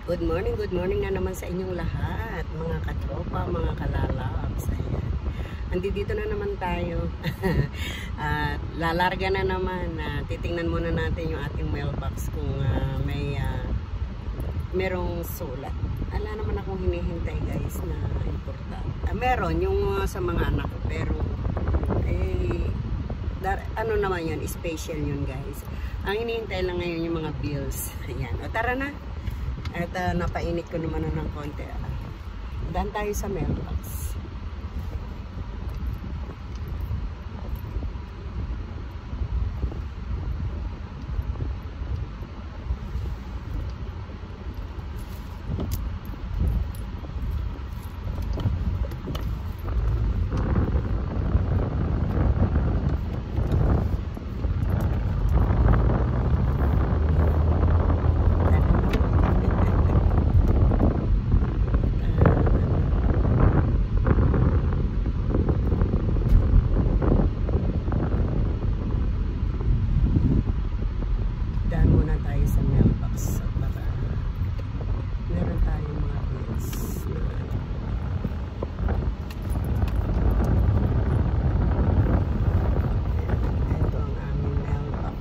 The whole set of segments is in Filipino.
Good morning na naman sa inyong lahat, mga katropa, mga kalalabs. Ayan. Andito na naman tayo. At lalarga na naman. Titingnan muna natin yung ating mailbox kung merong sulat. Wala naman akong hinihintay guys na importante. Meron yung sa mga anak ko, pero ano naman yun, special yun guys. Ang hinihintay lang ngayon yung mga bills. Ayan. O tara na. At napainit ko naman ng konti. Daan tayo sa mailbox. Sa mailbox para meron tayong mga bills ito ang aming mailbox.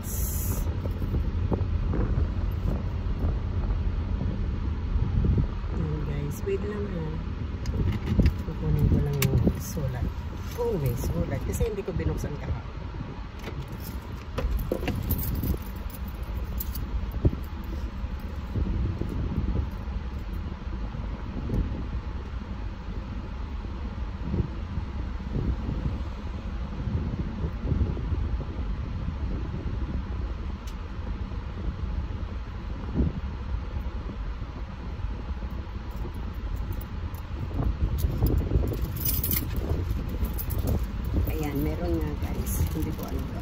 Ayan guys, wait lang ha, kukunin ko lang yung sulat. May sulat kasi hindi ko binuksan kahapon. Meron nga guys, hindi ko alam ba.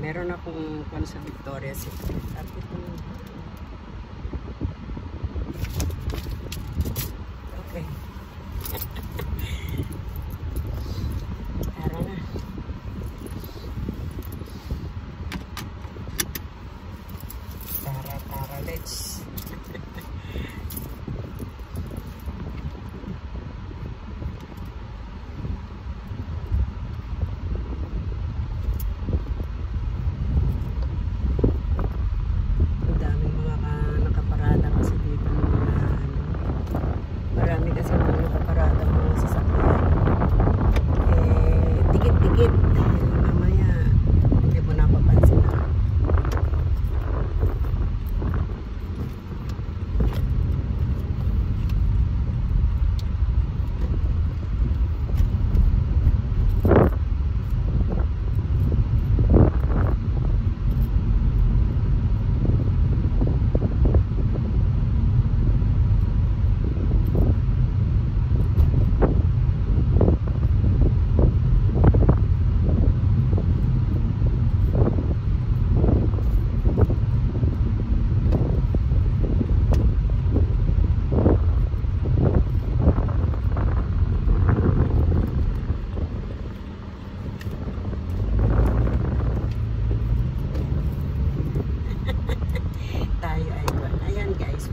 Meron akong sa Victoria's Secret. At ito okay. Let's daming mga nakaparada kasi dito marami kasi mga nakaparada mga sasakyan dikit-dikit mamaya hindi mo napapansin na.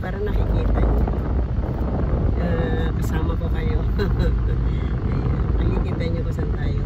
Para nakikita nyo kasama ko kayo. Ayan, nakikita nyo kung saan tayo.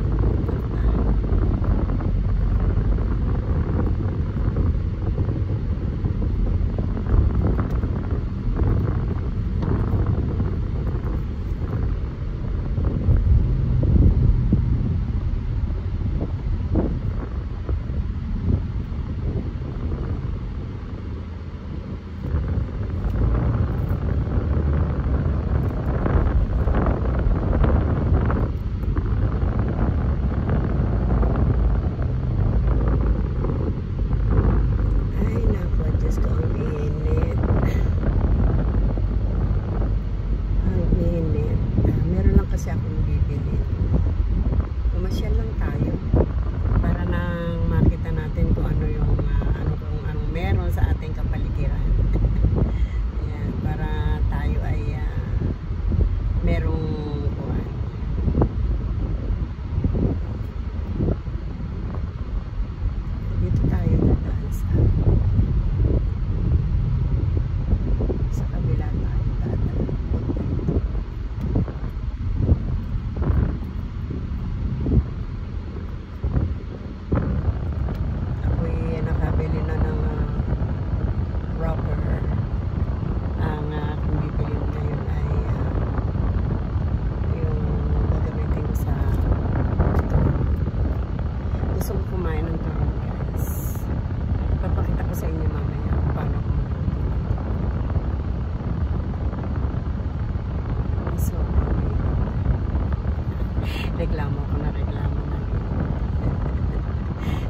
reklamo ko na reklamo na.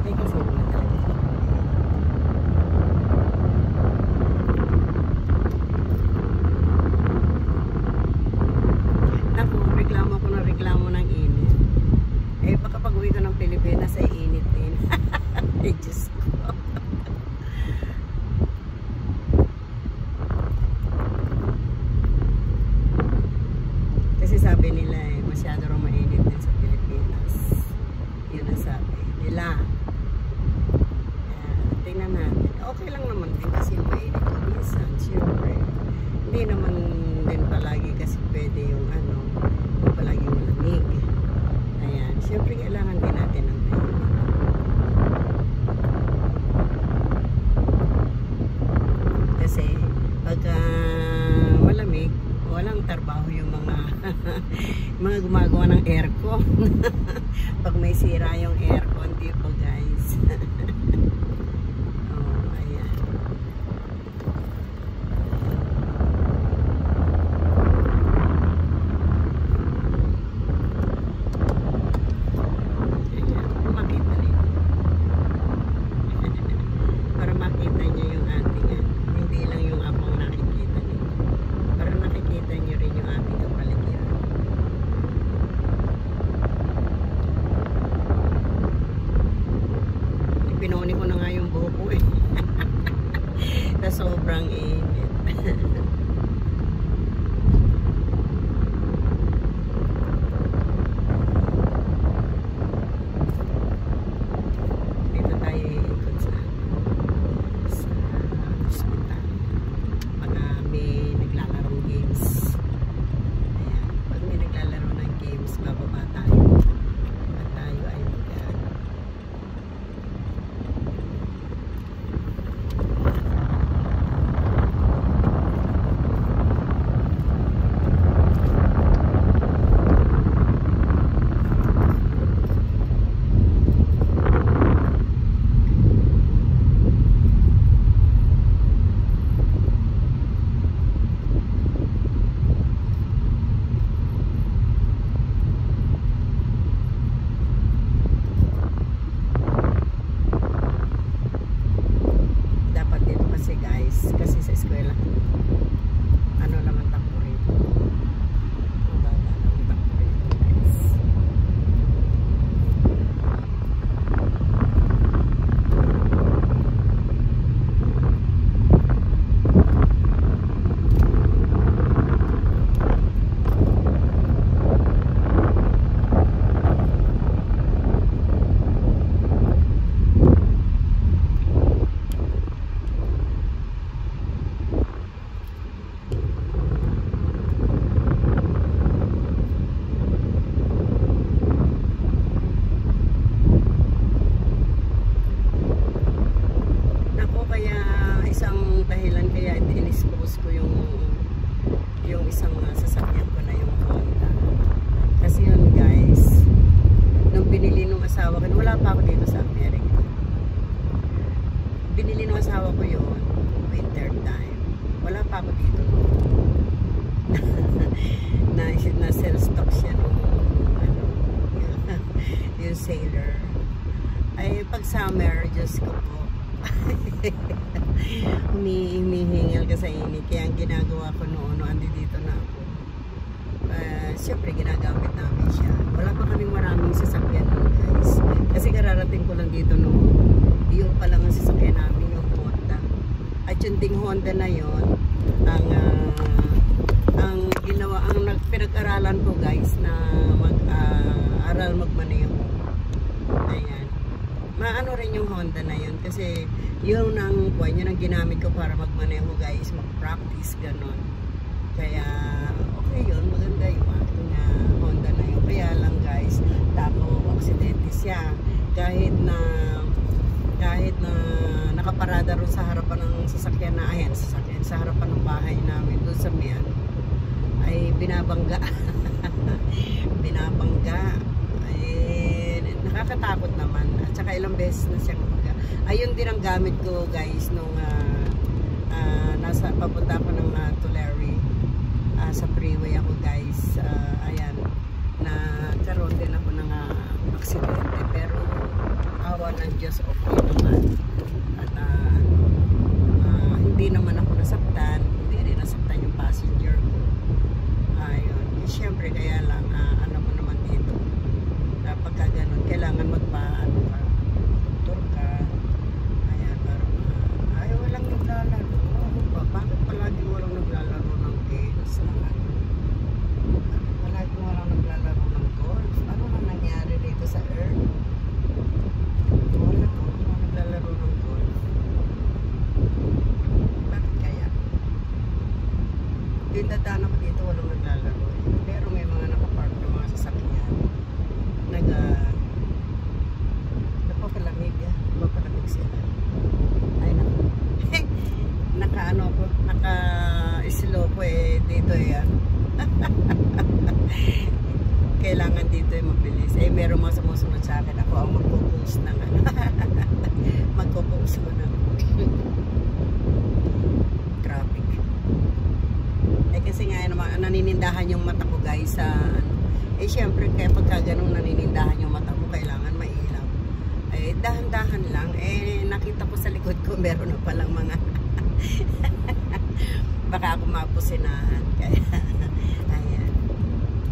Eh kasi naman talaga. Ako, reklamo ko na reklamo ng init. Eh baka pag uwi ko ng Pilipinas ay init din. Ay Diyos ko. Kasi sabi nila eh, masyado rin mainit din sa Pilipinas. Yun ang sabi nila. Tingnan natin. Okay lang naman din kasi mainit ko minsan. Siyempre, hindi naman din palagi kasi pwede yung ano, yung palagi malamig. Ayan. Siyempre, kailangan din natin ng mainit. Kasi, pagka malamig, walang trabaho yung mga mga gumagawa ng aircon. Pag may sira yung aircon, di po guys. Oh, ayan. Ayan, makita rin. Para makita niyo yung ating hindi lang yung apong nakikita niyo. Para nakikita niyo rin yung ating kapaligiran. Pinuni ko na nga yung buhok ko eh. Na sobrang init. Dito tayo ikot sa hospital. Pag may naglalaro games. Ayan. Pag may naglalaro ng games, bababa tayo. At tayo ay kasi sa eskwela ano naman takbo rito, mababa naman takbo rito guys. Dahilan kaya in-expose ko yung isang sasakyan ko na yung Honda. Kasi yun guys, nung binili nung asawa ko, wala pa ako dito sa America. Binili nung asawa ko yun, winter time. Wala pa ako dito. na sell stock siya nung ano, yung sailor. Ay pag summer, Diyos ko po. Humihingal ka sa init. Kaya ang ginagawa ko noon, andi dito na ako. Siyempre ginagamit namin siya. Wala pa kaming maraming sasakyan guys. Kasi kararating ko lang dito noon. Yun pa lang ang sasakyan namin, yung Honda. At yung ding Honda na yun, ang ginawa, ang pinag-aralan ko guys na mag-aral magmaneho. Ayan. Maano rin yung Honda na yun kasi yun ang ginamit ko para magmaneho guys, mag-practice ganon. Kaya okay yun, maganda yung aking Honda na yun. Kaya lang guys, tako aksidente siya. Kahit na nakaparada rin sa harapan ng sasakyan na, ayan, sasakyan sa harapan ng bahay namin doon sa Mian, ay binabangga. Binabangga. Nakakatakot naman. At saka ilang beses na siyang ayun din ang gamit ko guys nung nasa papunta ako ng Tulare, sa freeway ako guys. Ayan, na karoon din ako ng aksidente, pero awa ng Diyos okay naman. At hindi naman ako nasaktan, hindi rin nasaktan yung passenger ko. Ayun, syempre kaya lang ano mo naman dito, pagka ganun kailangan magpaano ka, doktor ka. Ayan, parang ayaw walang naglalaro. Ano ba? Bakit palagi walang naglalaro ng games ng ano? Bakit palagi walang naglalaro ng golf? Ano na nangyari dito sa Earth? Wala ko, walang naglalaro ng golf. Bakit kaya? Yung dadaan ako dito walang naglalaro. Pero may mga nakapark ng mga sasakyan. Napapalamig napapalamig sila. Ay naku. Naka-ano ko, naka-slow ko dito yan. Kailangan dito mabilis. Meron mga sumusunod sa akin. Ako ang magpo-post ng ano. Magpo-post ko ng traffic. Kasi nga naman, naninindahan yung mata ko guys sa ano. Syempre kaya pagka ganun naninindahan yung mata mo, kailangan mailaw. Dahan-dahan lang. Nakita ko sa likod ko meron na palang mga baka ako mapusinahan. Kaya ayan.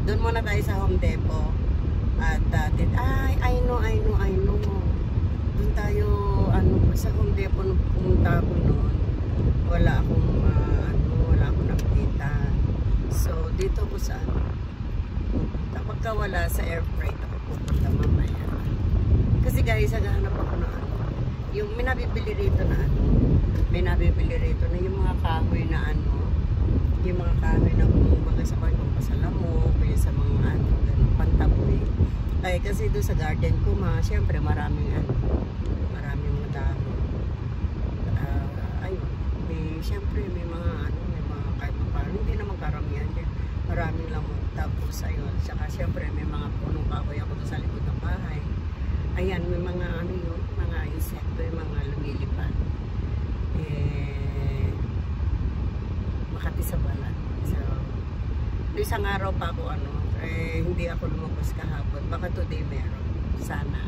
Doon muna tayo sa Home Depot. At I know. Doon tayo sa Home Depot nung pumunta ako noon. Wala akong nakita. So dito ko sa pagka wala sa air freight ako pupunta mamaya. Kasi guys, naghahanap ako na yung may nabibili rito na yung mga kahoy na yung mga kahoy na kumbaga sa kanya pasalamok, kaya sa mga pantaboy. Kasi doon sa garden ko, syempre maraming mga dahon. Syempre may mga kahit paano, hindi naman karamihan din. Maraming lang tapos ayun. Saka syempre may mga punong kahoy ako doon sa likod ng bahay. Ayan, may mga mga insekto, yung mga lumilipad. Makati sa balat. So, isang araw pa ako hindi ako lumabas kahapon. Baka today meron. Sana.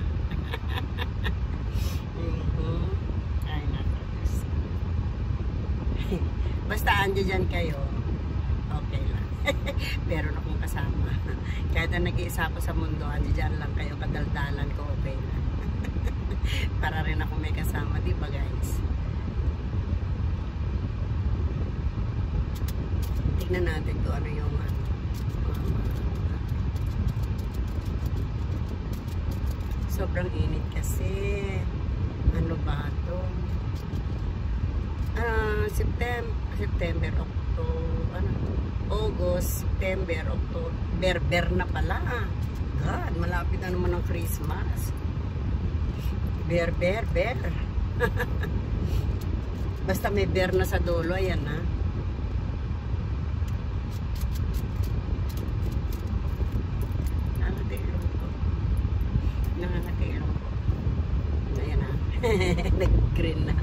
Ay, nakakos. Basta andyan dyan kayo, okay lang. Meron akong kasama. Kahit na nag-iisa ako sa mundo, andyan lang kayo, kadaldalan ko, okay lang. Para rin ako may kasama, di ba guys? Tignan natin kung ano yung sobrang init kasi. Ano ba ito? September, October, August, September, October, Berber na pala. God, malapit na naman ang Christmas. Ber. Basta may ber na sa dulo, ayan na. Nangangatilong ko. Ayan na. Nag-green na.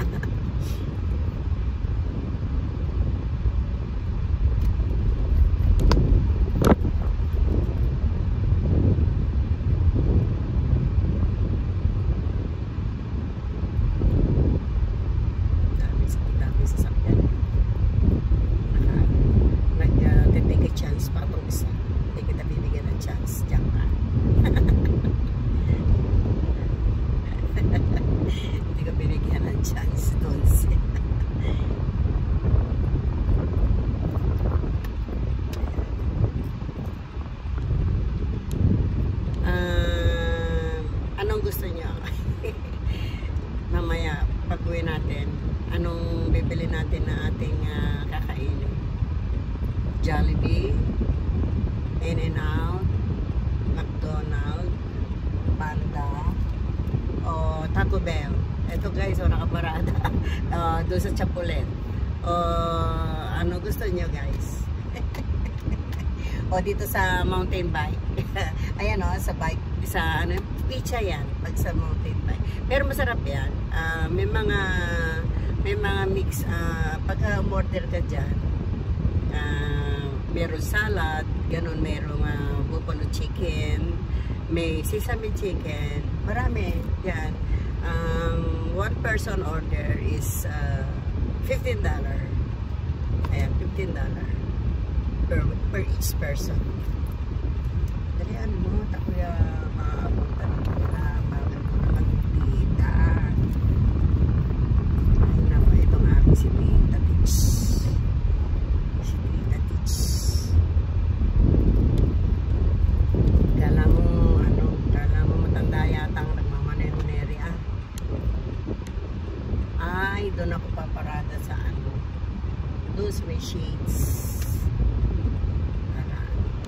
Anong gusto niyo? Mamaya pag-uwi natin, anong bibili natin na ating kakainin? Jollibee, In-N-Out, McDonald's, Panda, o Taco Bell. Ito guys, nakaparada doon sa Chapulet. Ano gusto niyo guys? O dito sa mountain bike. Ayan sa bike, sa pizza yan pag sa mountain bike. Pero masarap yan. May mga mix pagka order ka dyan, meron salad, ganun, merong buffalo chicken, may sesame chicken, marami yan. One person order is $15. Ayan, $15 per each person. Dalian mo, takuya maapunta na magtita. Ay naman, itong aking si Tita Tich. Si Tita Tich. Kala mo matanda yata ang nagmamaneho-neri Ay, doon ako paparada sa doon may shades. Para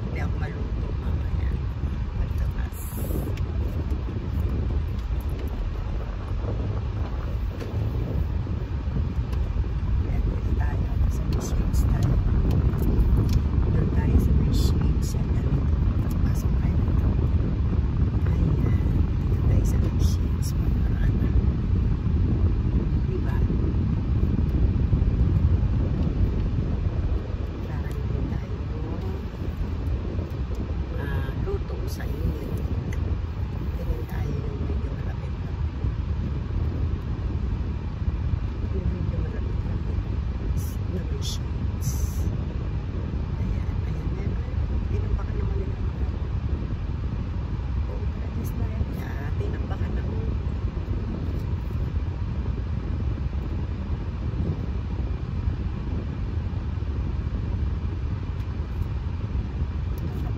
hindi ako maluto mamaya. Magtabas. Pwede tayo sa may shades tayo. Doon tayo sa may shades. Ayan, pasok tayo dito. Ayan, dito tayo sa may shades. Paparada. Diba? Sa inyo. Ganun tayo yung medyo malapit-lapit. Yung medyo malapit-lapit na may shades. Ayan, ayan, ayan. Tinampakan naman nila. Oh, practice na yan. Ayan, tinampakan naman.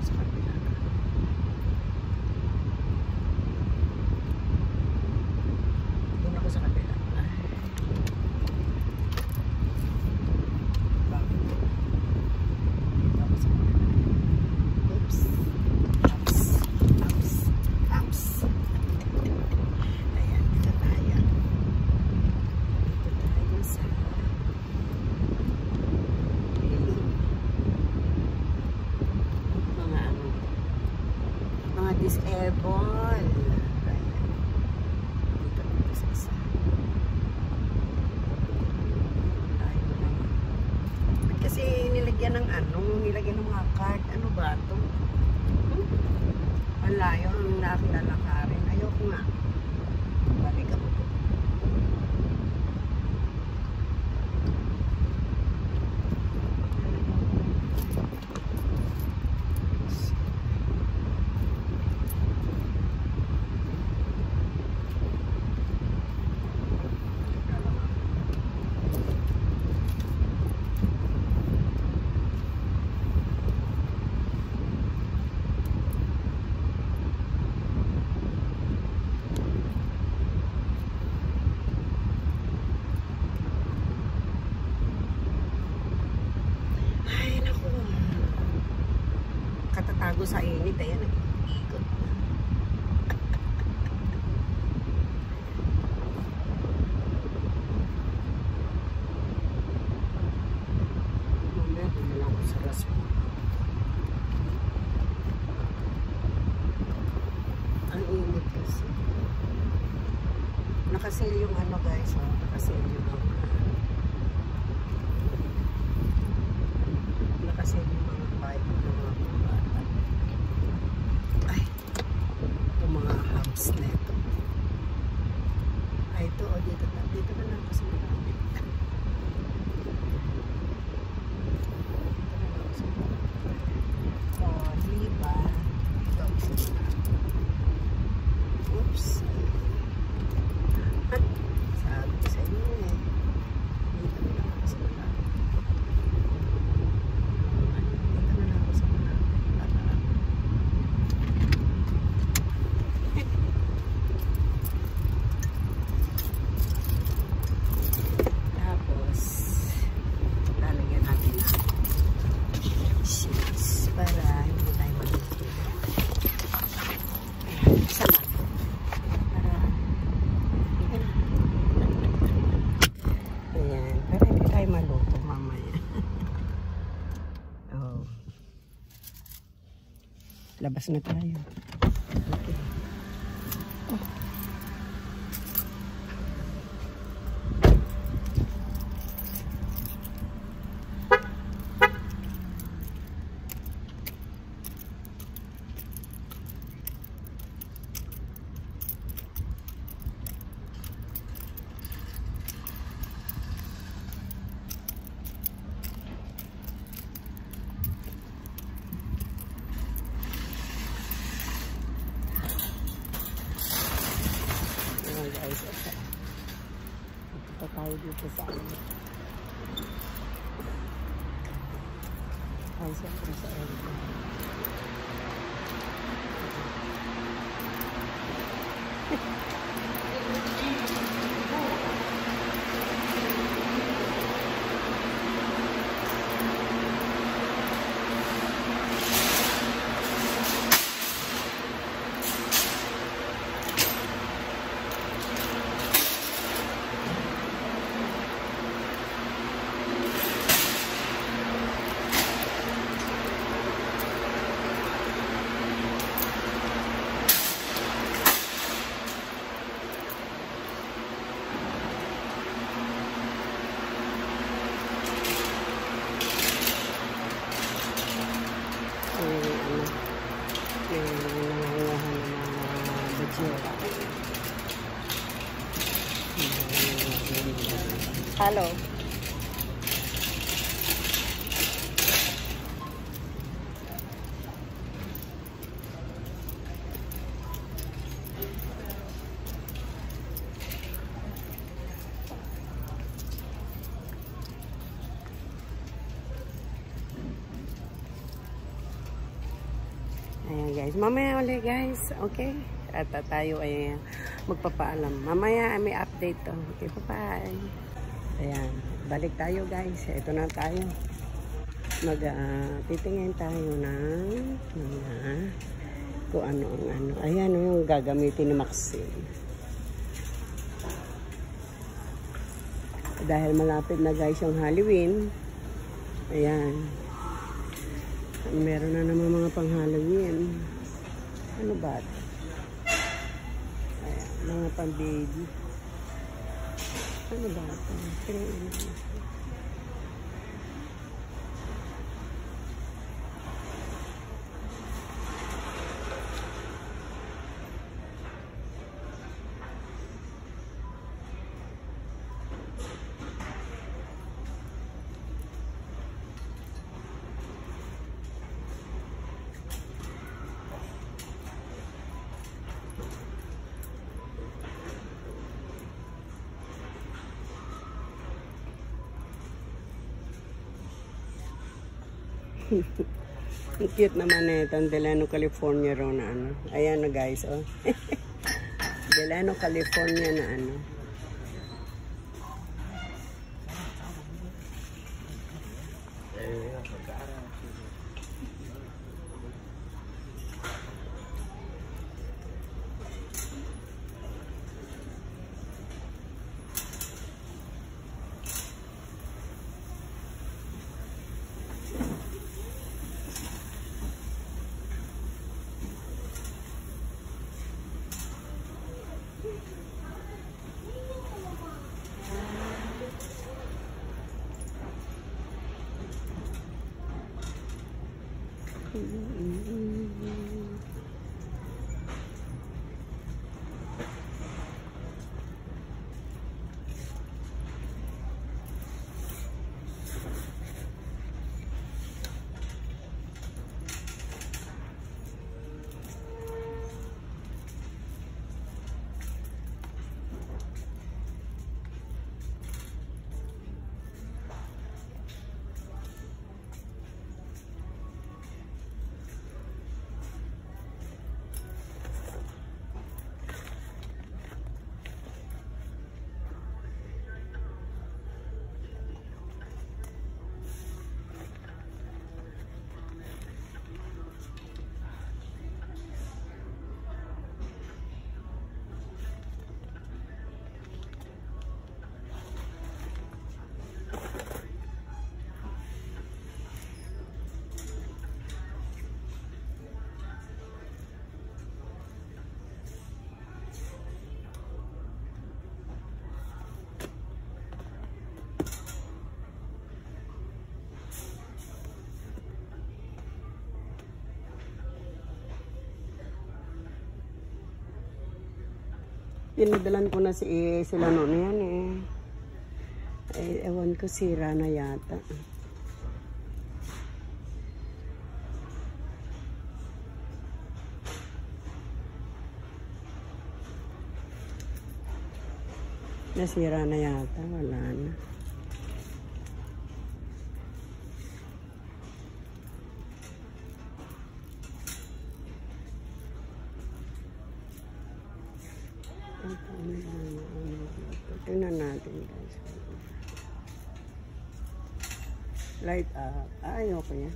Sa kabila. Sa kabila. Oops. Oops. Ayan, dito tayo. Dito tayo sa mga disabled. Kasi nilagyan ng nilagyan ng mga card. Ano ba ito? Ang layo ang nakilalakarin. Ayoko nga. Balik ako. Katatago sa init, ayan, nag-iikot na. Mamaya, na lang ako sa raspo. Ang init kasi. Nakasil yung guys, nakasil yung nakasil yung mga pipe ng mga bata. Ay, itong mga hubs na ito. Ay, ito, dito na lang kasi marami. Diba? Ito ang isa na. Oops. Sabi ko sa inyo eh. Dito na lang kasi marami. Dito na lang ako sa marami. Tapos, lalagyan natin na sheets para hindi tayo maluto. Sama. Para ayan, para hindi tayo maluto mamaya. Oh. Labas na tayo. Okay. Oh. dito sa ano. Ay, siyempre sa Elda. Hello. Ayan guys, mamaya ulit guys, okay? At tayo ay magpapaalam. Mamaya may update to. Okay, bye-bye. Ayan, balik tayo guys. Ito na tayo. Titingin tayo ng kung ano ang ano. Ayan yung gagamitin ni Maxine. Dahil malapit na guys yung Halloween. Ayan. Meron na naman mga pang Halloween. Ano ba? Ayan, mga pang baby. Ano ba ito? Ang cute naman ito, ang Delano, California raw na ano. Ayan na guys, oh. Delano, California na ano. Pinadalan ko na sila noon yan eh. Ay, ewan ko, sira na yata. Nasira na yata. Wala na. Tingnan natin guys. Light up. Ay, okay yan.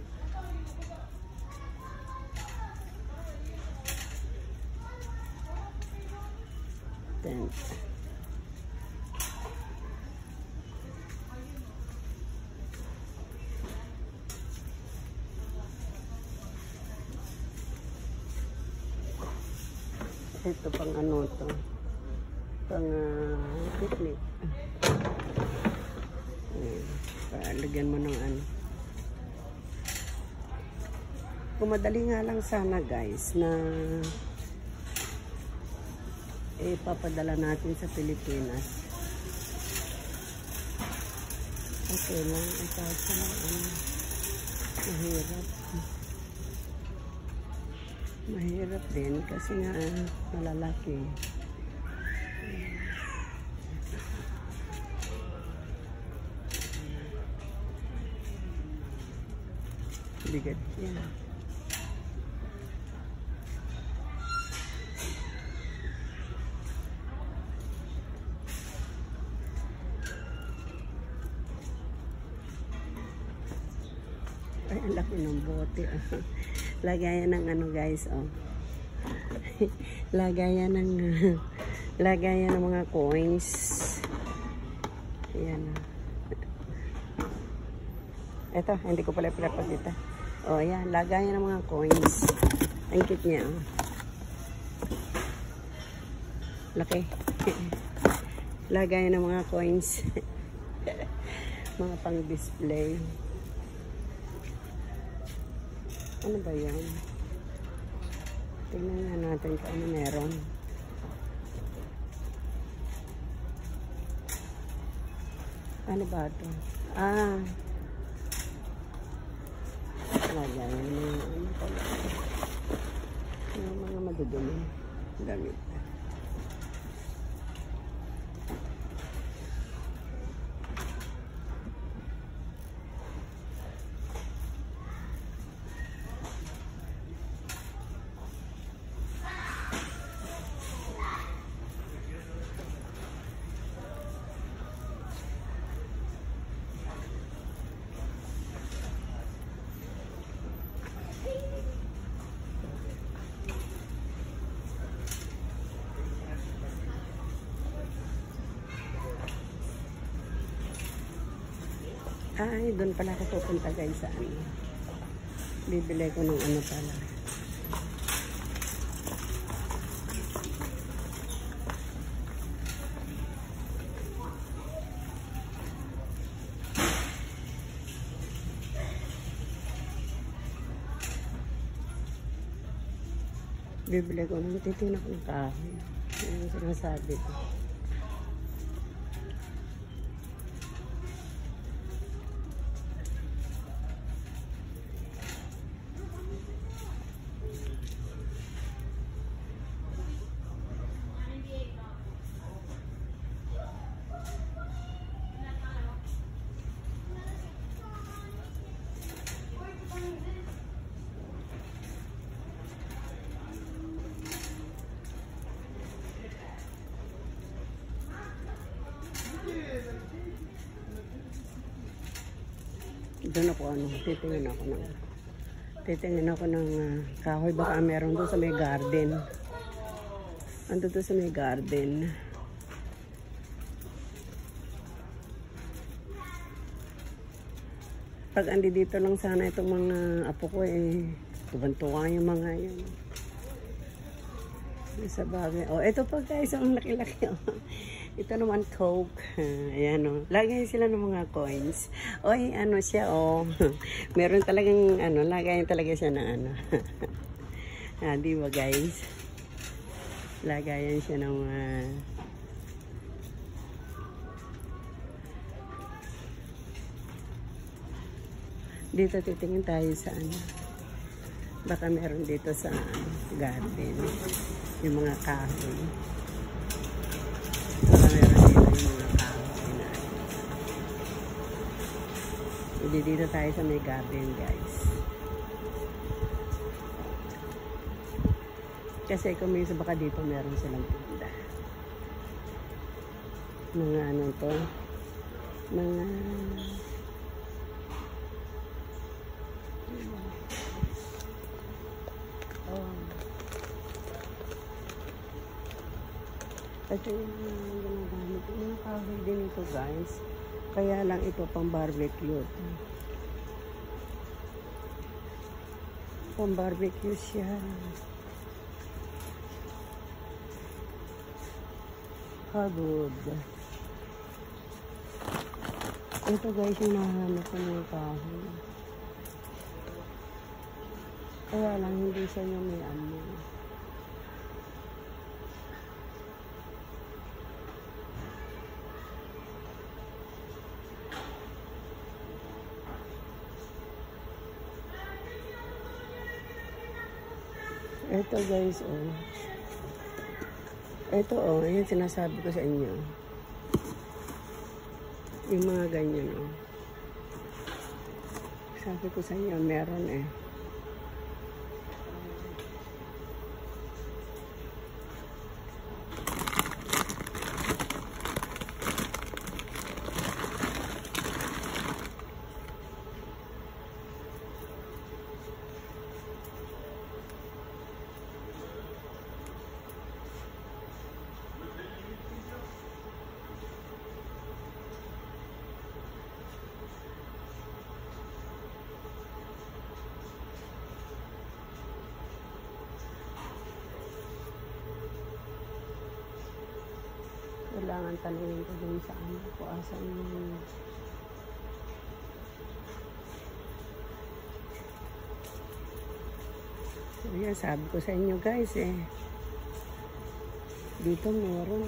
Tent. Ito pang ano to. Pang picnic. Lagyan mo ng ano. Kung madali nga lang sana guys na papadala natin sa Pilipinas. Okay lang. Ipasa lang ano. Mahirap. Mahirap din kasi nga malalaki. Bigat yan. Ay, ang laki ng bote. Lagayan ng ano guys, oh. lagayan ng mga coins. Ayan. Ito, hindi ko pala pinapakita. Oh, ayan, lagayan ng mga coins. Ang cute niya, oh. Laki. Lagayan ng mga coins. Mga pang-display. Ano ba yan? Tingnan nga natin kung ano meron. Ano ba ito? Ah. Lagayan ng ano pala. Yung mga madudumi. Damit. Ay, doon pala ako pupunta guys sa ano. Bibili ko ng ano pala. Bibili ko ng titinak ng kahoy. Yan ang sinasabi ko. Doon ako ano, titingin ako ng kahoy, baka meron doon sa may garden. Ando doon sa may garden. Pag andi dito lang sana itong mga apo ko tuwan-tuwa yung mga yun. Sa bagay. Oh, ito pa guys, ang laki-laki. Oh. Ito naman Coke. Ayan o. Lagay sila ng mga coins. Oy, ano siya o. Meron talagang ano, lagayan talaga siya na ano. Di ba guys? Lagayan siya ng dito titingin tayo sa ano. Baka meron dito sa garden. Yung mga kahoy. Baka meron dito yung Dito tayo sa may garden, guys. Kasi kung minsan baka dito meron silang tinda. Mga ano to? Mga ito yung ginagamit. Mga kahoy din ito, guys. Kaya lang ito pang barbecue. Pang barbecue siya. Hagod. Ito, guys, yung nahanap ko ng kahoy. Kaya lang hindi siya yung may amoy. Ito, guys, oh. Ito, oh, yung sinasabi ko sa inyo. Yung mga ganyan, oh. Sabi ko sa inyo, meron eh. Kailangan tanungin ko dun sa ano ko asan yung so yan, sabi ko sa inyo, guys, eh dito meron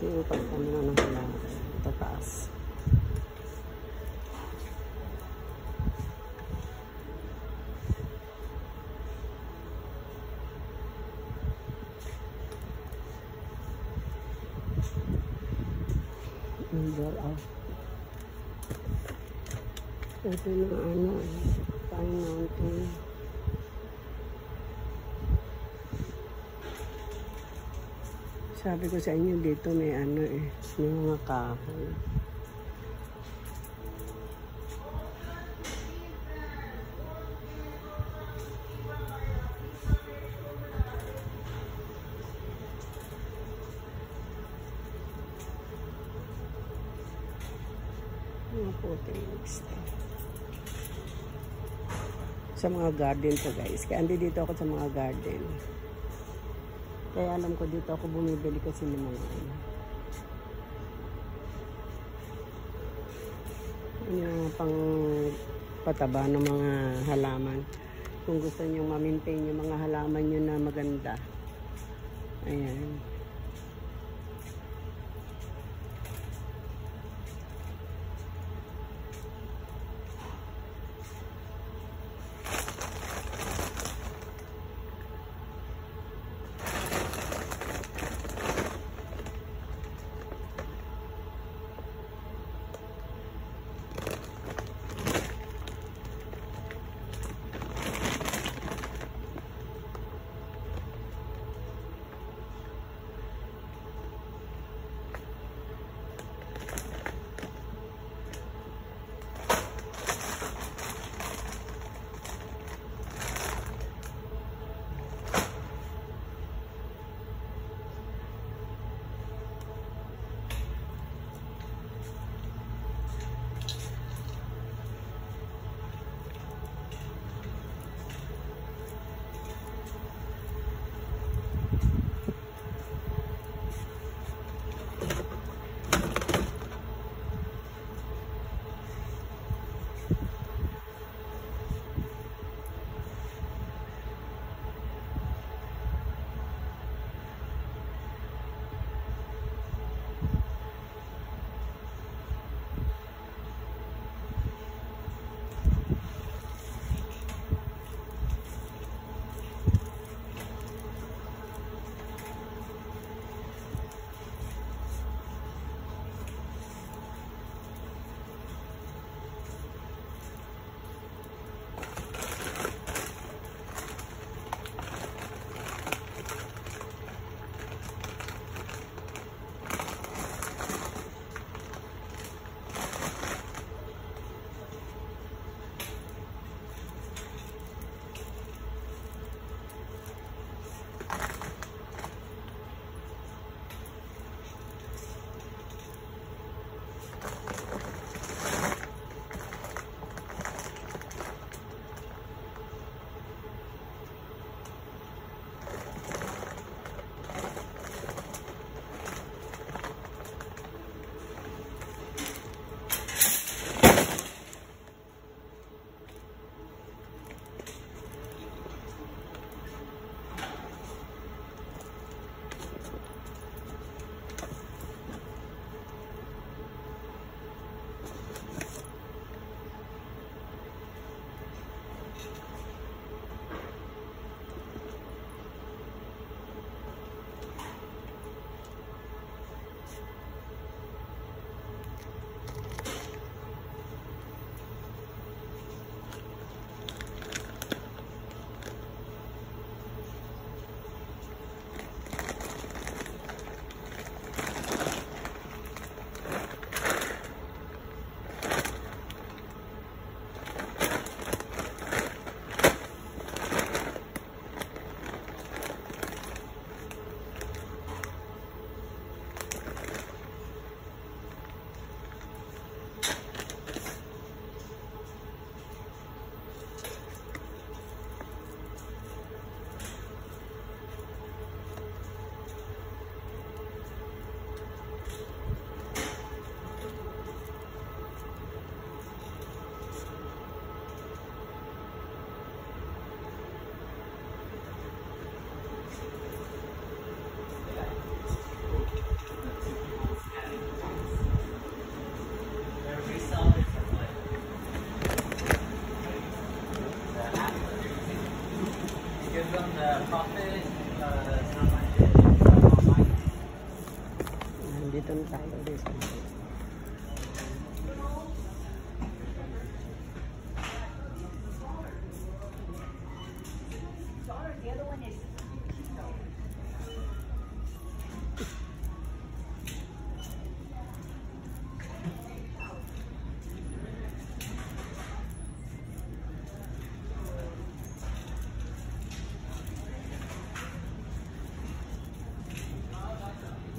ito yung pagkano ng kailangan tataas. Indoor out. Ito na ano, Pine Mountain. Sabi ko sa inyo dito may ano eh, may mga kahoy. Mga puting lista. Sa mga garden to, guys. Kaya andi dito ako sa mga garden. Kaya alam ko dito ako bumibili kasi ng mga ano. Yung pang pataba ng mga halaman. Kung gusto nyo ma-maintain yung mga halaman nyo na maganda. Ayan.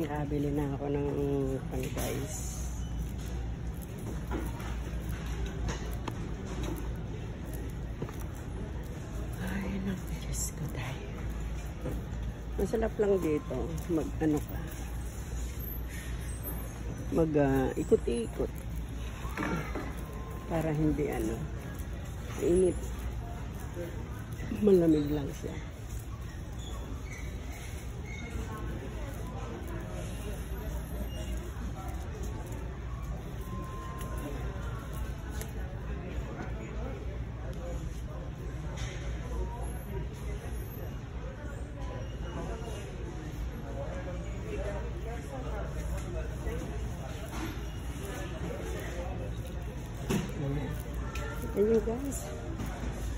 Nakabili na ako ng pan guys. Ay, Diyos ko tayo. Masarap lang dito. Mag-ano ka. Mag-ikot-ikot. Para hindi init. Malamig lang siya. Ayun guys,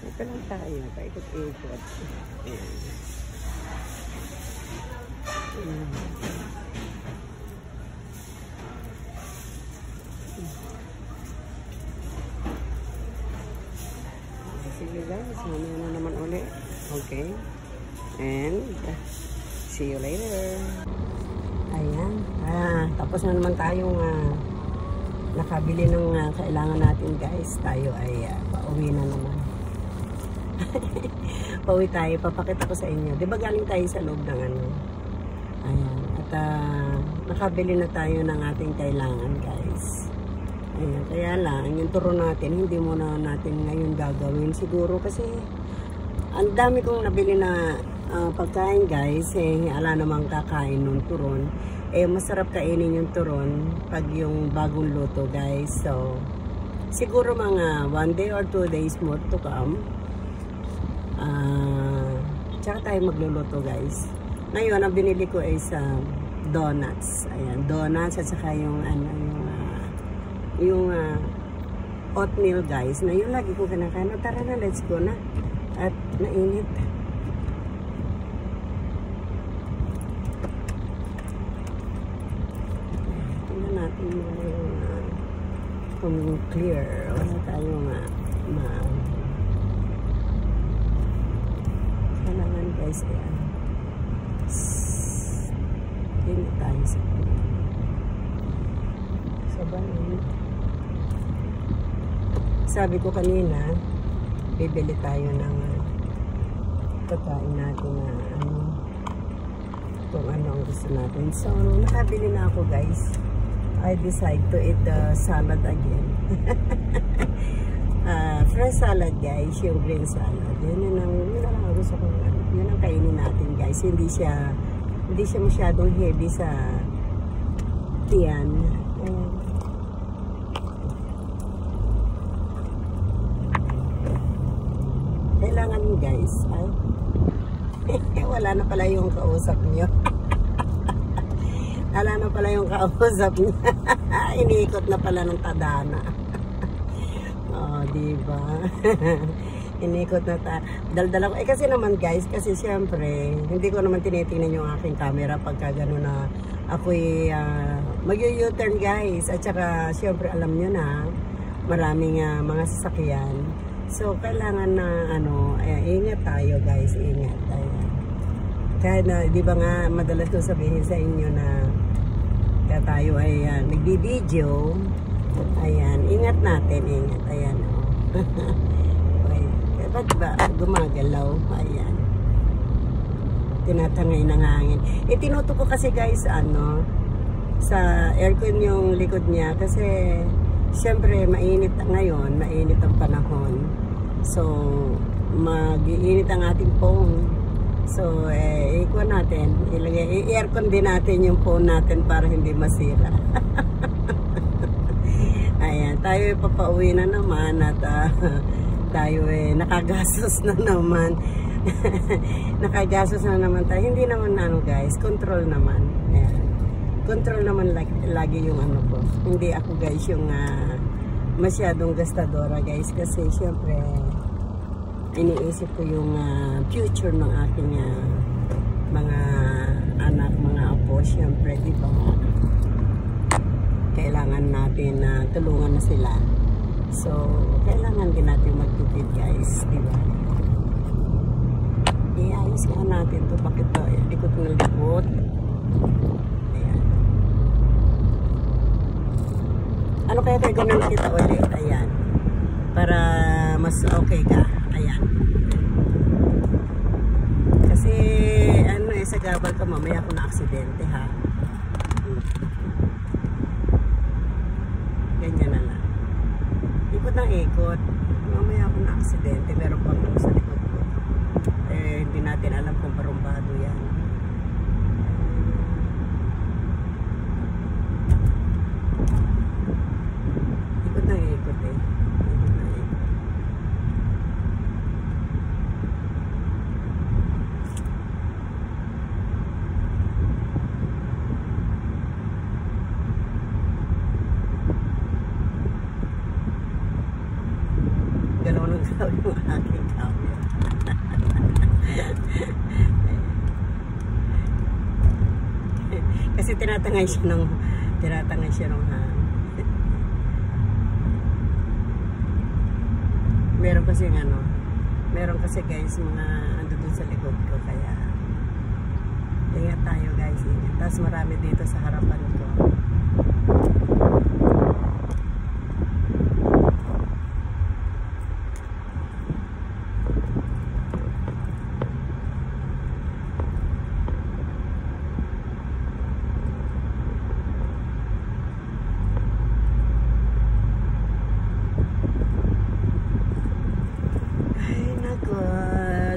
ito lang tayo, paikot-ikot. Ayan. Ayan. Sige guys, mamaya na naman ulit. Okay, and see you later. Ayan, tapos na naman tayong nakabili ng kailangan natin guys. Tayo ay pauwi na naman. Pauwi tayo. Papakita ko sa inyo. Diba galing tayo sa loob ng Ayan. At nakabili na tayo ng ating kailangan guys. Ayan. Kaya lang, yung turo natin, hindi muna natin ngayon gagawin. Siguro kasi ang dami kong nabili na pagkain guys. Ala namang kakain ng turon. Masarap kainin yung turon pag yung bagong luto guys. So, siguro mga 1 day or 2 days more to come. Tsaka tayo magluluto guys. Ngayon, ang binili ko is donuts. Ayan, donuts at saka yung oatmeal guys. Na yun lagi ko kinakain. Tara na, let's go na. At nainit. Natin yung kung clear, wala tayong kailangan guys hindi tayo sa banin. Sabi ko kanina bibili tayo ng pagkain natin na kung ano ang gusto natin. So nakabili na ako guys. I decide to eat the salad again. Fresh salad guys, yung green salad. Yun ang gusto ko. Yun ang kainin natin guys. Hindi siya masyadong heavy sa tiyan. Kailangan guys, wala na pala yung kausap niyo. Ala na pala yung kausap niya. Iniikot na pala ng tadana. Oh, diba? Iniikot na daldala ko. Kasi naman guys, kasi syempre, hindi ko naman tinitingnan yung aking camera pagka gano'n na ako'y mag-u-turn guys. At saka, syempre, alam nyo na, maraming mga sasakyan. So, kailangan na, ingat tayo guys, ingat tayo. Kahit na, di ba nga, madalas ko sabihin sa inyo na tayo ay nagbibideo. Ayan, ingat natin, ingat. Ayan, ba't ba gumagalaw? Ayan. Tinatangay ng hangin. Tinuto ko kasi guys, sa aircon yung likod niya. Kasi, syempre, mainit ngayon, mainit ang panahon. So, mag-iinit ang ating phone. So, ikuha natin, i-aircon din natin yung phone natin para hindi masira. Ayan, tayo papauwi na naman at tayo nakagastos na naman. Nakagastos na naman tayo. Hindi naman guys, control naman. Ayan. Control naman lagi yung ko. Hindi ako guys yung masyadong gastadora guys kasi syempre iniisip ko yung future ng aking mga anak, mga apo. Siyempre, di ba? Kailangan natin tulungan na sila. So, kailangan din natin magtipid, guys. Di ba? Iayos ka natin ito. Bakit ito? Likot ng likot. Ayan. Ano kaya tayo ganun kita ulit? Ayan. Para mas okay ka. Ayan. Kasi ano eh, sa gabal ka mamaya kung na-aksidente ha. Ganyan na lang. Ikot ng ikot. Mamaya kung na-aksidente, meron pang sa likod ko. Eh, hindi natin alam kung parumbado yan. Ikot ng ikot eh. Ikot ng ikot. Galaw ng galaw yung aking camera. Kasi tinatangay siya ng meron kasi guys mga ando dun sa likod ko, kaya ingat tayo guys, ingat. Tapos marami dito sa harapan ko.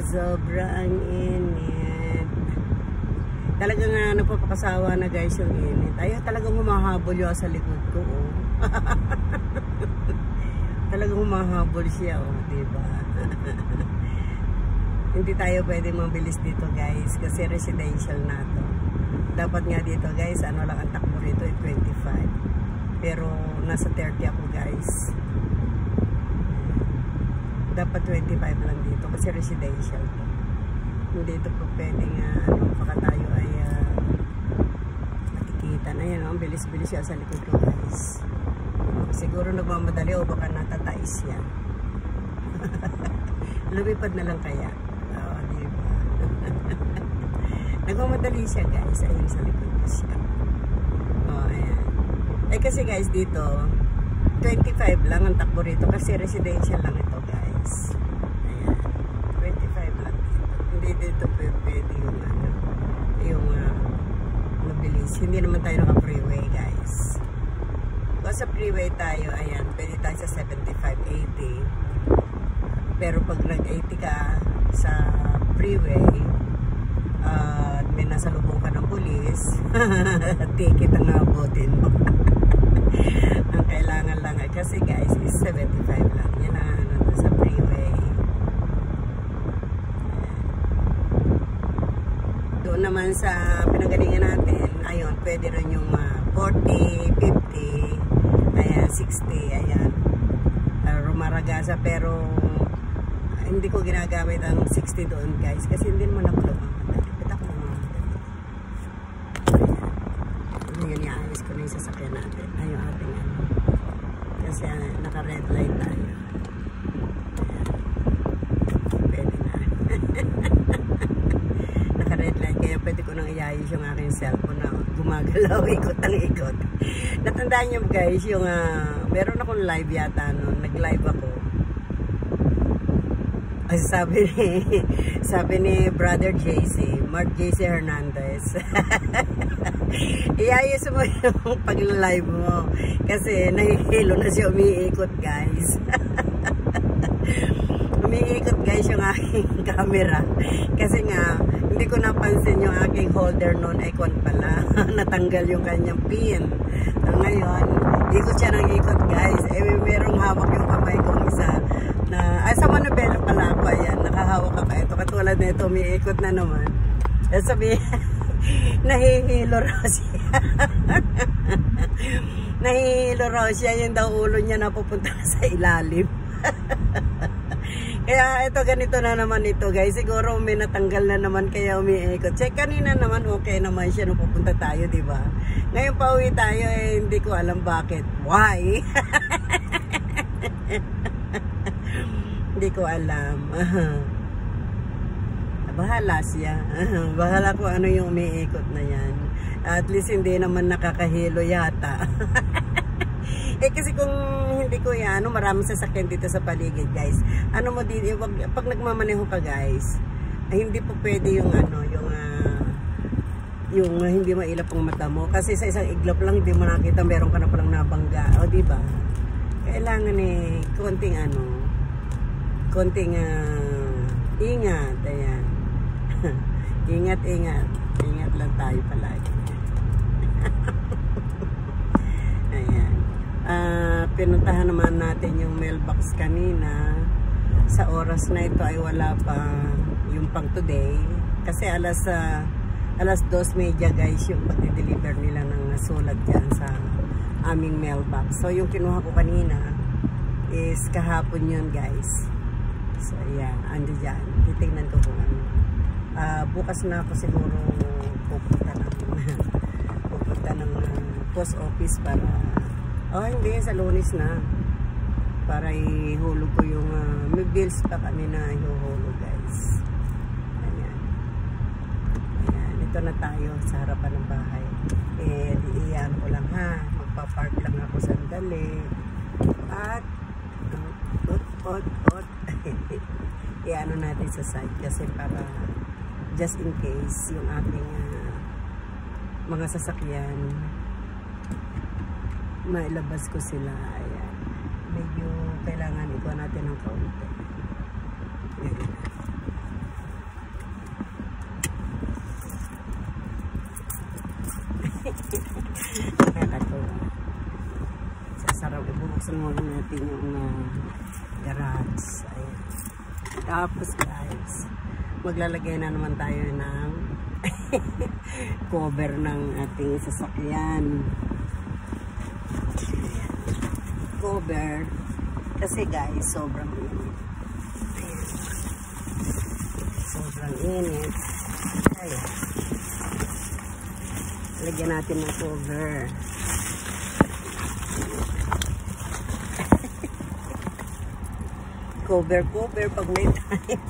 Sobrang init. Talagang napapakasawa na guys yung init. Ay, talagang humahabol yung sa likod ko. Oh. Talagang humahabol siya. Oh, diba? Hindi tayo pwede mabilis dito guys. Kasi residential na to. Dapat nga dito guys, ano lang ang takbo rito ay 25. Pero nasa 30 ako guys. Dapat 25 lang dito kasi residential to. Hindi ito po pwedeng baka tayo ay makikita na yan. Ang bilis-bilis siya sa likod ko guys. Siguro nagmamadali o baka natatais siya. Lumipad na lang kaya. Oo, diba? Nagmamadali siya guys. Ayun sa likod ko siya. Oo, ayan. Eh kasi guys dito 25 lang ang takbo rito kasi residential lang ito guys. Ayan. 25 lang dito. Hindi dito pwede yung mabilis. Hindi naman tayo naka-freeway guys. Kung sa freeway tayo, ayan, pwede tayo sa 75, 80. Pero pag nag-80 ka sa freeway, may nasa lubong ka ng pulis, ticket ang abutin mo. Ang kailangan lang kasi guys is 75 lang. Yan ang sa freeway. Doon naman sa pinagalingan natin, ayun, pwede rin yung 40, 50, ayan, 60, ayan. Rumaragasa, pero hindi ko ginagamit ang 60 doon guys kasi hindi mo nakulo. Yun, iayos ko na yung sasakyan natin. Ayun, ating kasi naka-red light tayo. Pwede na. Naka-red light, kaya pwede ko nang iayos yung aking cellphone na gumagalaw, ikot ang ikot. Natandaan nyo guys, yung meron akong live yata noon, nag-live ako. Ay, sabi ni Brother JC, Mark JC Hernandez, iayos mo yung pag-live mo kasi nahihilo na siya, umiikot guys. Umiikot guys yung aking camera kasi nga hindi ko napansin yung aking holder noon, icon pala. Natanggal yung kanyang pin. So, ngayon ikot siya ng ikot guys, merong hawak yung kamay kong isa na, sa manubela pala ako, ayan, nakahawak ako ito, katulad na ito, umiikot na naman. Sabi, nahihilo raw siya. Nahihilo raw siya, yun daw ulo niya napupunta sa ilalim. Kaya ito, ganito na naman ito guys, siguro may natanggal na naman kaya umiikot. Check kanina naman, okay naman siya nung pupunta tayo, diba? Ngayon pa uwi tayo, hindi ko alam bakit. Why? Hindi ko alam. bahala siya. Bahala kung ano yung umiikot na yan. At least hindi naman nakakahilo yata. Kasi kung hindi ko yan, maraming sasakyan dito sa paligid, guys. Ano mo dito, pag nagmamaneho ka, guys, hindi po pwede yung yung hindi mailap ang mata mo. Kasi sa isang iglap lang, hindi mo nakita, meron ka na palang nabangga. O, diba? Kailangan konting ingat. Ayan. Ingat lang tayo palagi. Ayan. Pinuntahan naman natin yung mailbox kanina. Sa oras na ito ay wala pa yung pang today. Kasi alas 2:30 guys yung pag-deliver nila ng sulat dyan sa aming mailbox. So yung kinuha ko kanina is kahapon yun guys. So ayan, ando dyan. Titignan ko kung ano. Bukas na ako siguro pupunta ng post office para hindi, sa Lunes na para ihulog ko yung may bills pa kami na ihuhulog guys. Ito na tayo sa harapan ng bahay. Iyan ko lang ha. Magpa-park lang ako sandali. At iano natin sa side kasi para just in case yung ating mga sasakyan mailabas ko sila. Ayan. Medyo kailangan ikuha natin ng kaunti. Ayan. Sasarap, ibubuksan muna natin yung garage. Ayan. Tapos guys, maglalagay na naman tayo ng cover ng ating sasakyan. Cover kasi guys, sobrang init. Ayan. Sobrang init. Ayan. Lagyan natin ng cover. cover pag may time.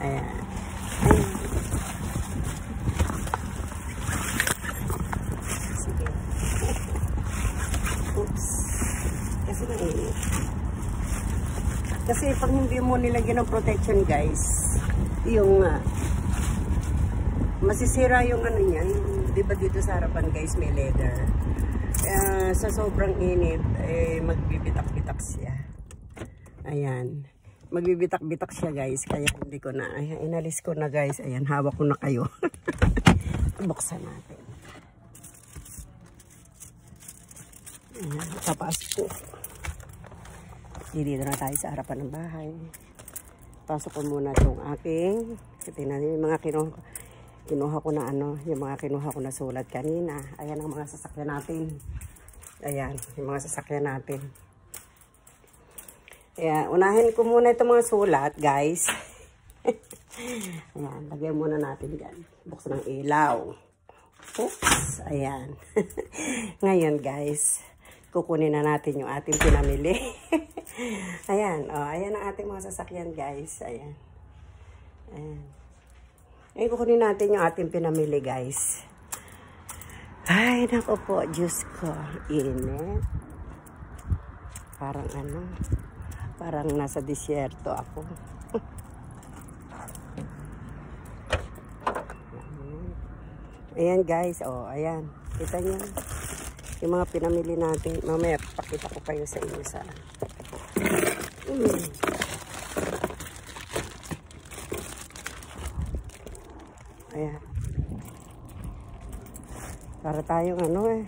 Ayan. Sige. Oops. Kasi mainit. Kasi pag hindi mo nilagyan ng protection guys, yung masisira yung ano niyan. Di ba dito sa harapan guys may leather. Sa sobrang init, magbibitak-bitak siya. Ayan. Magbibitak-bitak siya guys. Kaya hindi ko na, inalis ko na guys. Ayan, hawak ko na kayo. Buksan natin. Ayan, tapas po. Dito na tayo sa harapan ng bahay. Pasok ko muna itong aking, tingnan yung mga kinuha ko na yung mga kinuha ko na sulat kanina. Ayan ang mga sasakyan natin. Ayan, yung mga sasakyan natin. Ayan, unahin ko muna itong mga sulat, guys. Ayan, lagyan muna natin dyan. Buksan ng ilaw. Oops, ayan. Ngayon, guys, kukunin na natin yung ating pinamili. Ayan, ayan ang ating mga sasakyan, guys. Ayan. Ayan. Ngayon, kukunin natin yung ating pinamili, guys. Ay, naku po, Diyos ko. Init. Parang parang nasa disyerto ako. Ayan, guys. Ayan. Kita nyo. Yung mga pinamili natin. Mamaya, pakita ko kayo sa inyo sa... Ayan. Para tayong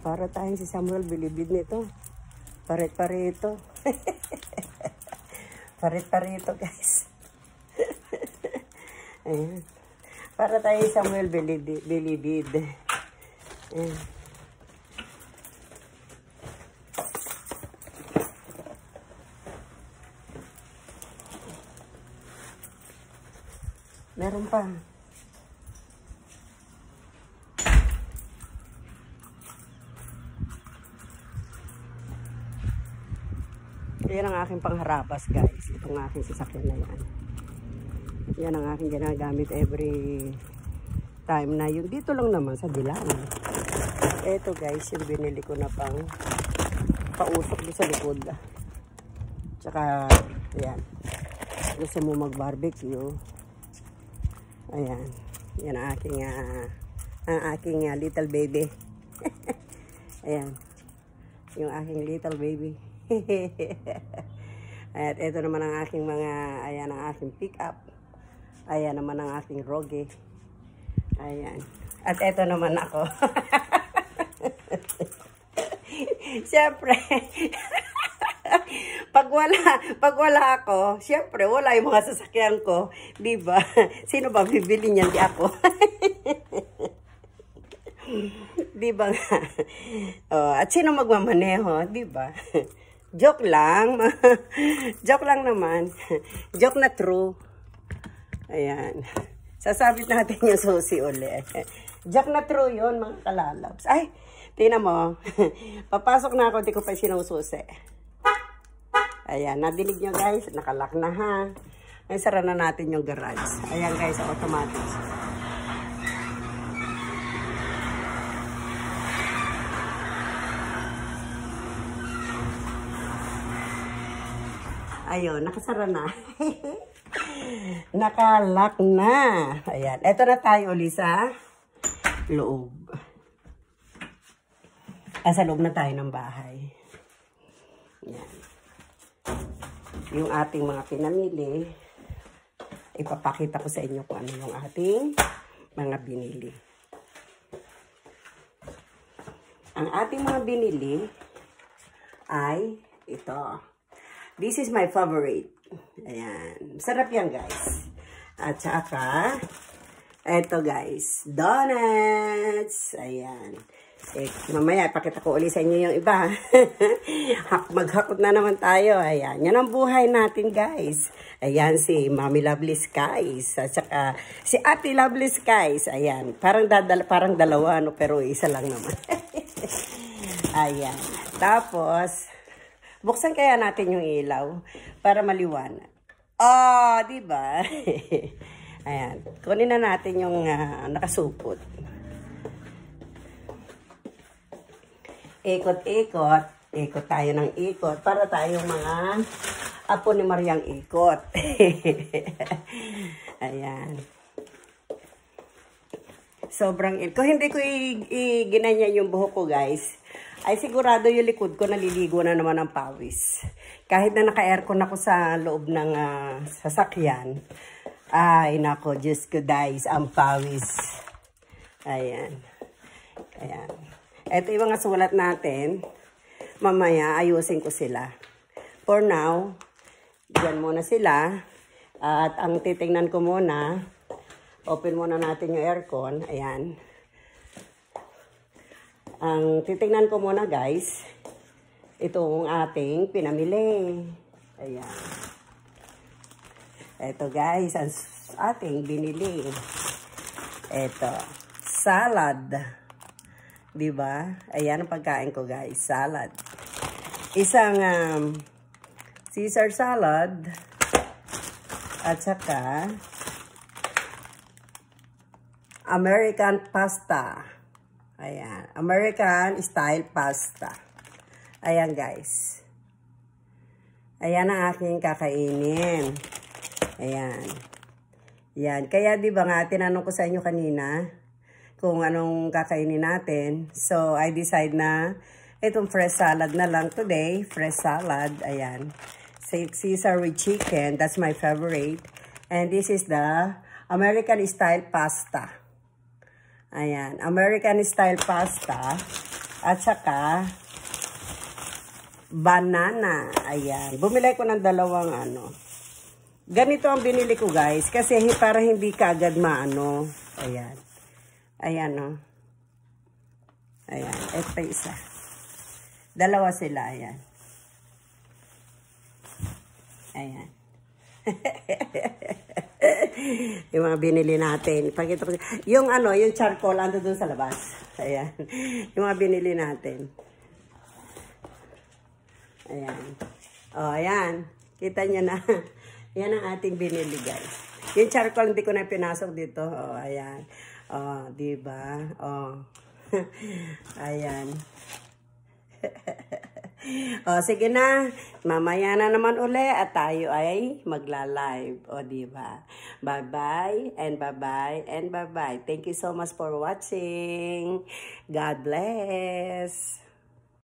para tayong si Samuel Bilibid nito. Parit-parito. Parit-parito guys. Ayan. Para tayong si Samuel Bilibid. Ayan. Meron pa. Yan ang aking pangharapas guys. Itong aking sasakyan na yan. Yan ang aking ginagamit every time na yun. Dito lang naman sa Dilan. Ito guys, yung binili ko na pang pausok doon sa likod. Tsaka, ayan. Gusto mo mag-barbecue. Ayan. Yan ang aking little baby. Ayan. Yung aking little baby. At ito naman ang aking mga, ayan ang aking pick up. Ayan naman ang aking roge. Ayan. At ito naman ako. Siyempre, pag wala ako, siyempre, wala yung mga sasakyan ko. Diba? Sino ba bibili niyan? Di ako. Diba nga? Oh, at sino magmamaneho? Diba? Joke lang. Joke lang naman. Joke na true. Ayan. Sasabit natin yung susi uli. Joke na true yun, mga kalalabs. Ay, tingnan mo. Papasok na ako, di ko pa sinususi. Ayan, nadinig nyo guys. Nakalock na ha. Ay, sara na natin yung garage. Ayan guys, automatic. Ayun, nakasara na. Nakalock na. Ayan. Ito na tayo ulit sa loob. Sa loob na tayo ng bahay. Ayan. Yung ating mga pinamili, ipapakita ko sa inyo kung ano yung ating mga binili. Ang ating mga binili ay ito. This is my favorite. Ayan. Sarap yan, guys. At saka, eto, guys. Donuts. Ayan. Mamaya, ipakita ko ulit sa inyo yung iba. Maghakot na naman tayo. Ayan. Yan ang buhay natin, guys. Ayan, si Mommy Lovely Skies. At saka, si Ate Lovely Skies. Ayan. Parang dalawa, no? Pero isa lang naman. Ayan. Tapos, buksan kaya natin yung ilaw para maliwanag. Oh, di ba? Ayan. Kunin na natin yung nakasupot. Ikot-ikot. Ikot tayo ng ikot para tayong mga apo ni Mariang ikot. Ayan. Sobrang kung hindi ko ginanyan yung buhok ko, guys, ay sigurado yung likod ko naliligo na naman ng pawis. Kahit na naka-aircon ako sa loob ng sasakyan, ay nako, Diyos ko guys, ang pawis. Ayan. Ayan. Ito yung mga sulat natin. Mamaya, ayusin ko sila. For now, dyan muna sila. At ang titingnan ko muna, open muna natin yung aircon. Ayan. Ang titingnan ko muna guys, itong ating pinamili. Ayan. Ito guys, ang ating binili. Ito, salad. Diba? Ayan ang pagkain ko guys, salad. Isang Caesar salad. At saka, American pasta. Ayan. American style pasta. Ayan, guys. Ayan ang aking kakainin. Ayan. Yan. Kaya, di ba nga, tinanong ko sa inyo kanina kung anong kakainin natin. So, I decide na itong fresh salad na lang today. Fresh salad. Ayan. Caesar with chicken. That's my favorite. And this is the American style pasta. Ayan, American style pasta at saka banana. Ayan, bumili ko ng dalawang Ganito ang binili ko guys kasi para hindi kaagad maano. Ayan. Ayan no. Ayan, ito isa. Dalawa sila, ayan. Ayan. Yung mga binili natin. Pakita ko. Yung yung charcoal ando dun sa labas. Ayan. Yung mga binili natin. Ayan. Oh, ayan. Kita nyo na. Yan ang ating binili, guys. Yung charcoal, hindi ko na pinasok dito. Oh, ayan. Oh, diba? Oh. Ayan. O, sige na. Mamaya na naman uli at tayo ay magla-live. O, diba? Bye-bye and bye-bye and bye-bye. Thank you so much for watching. God bless.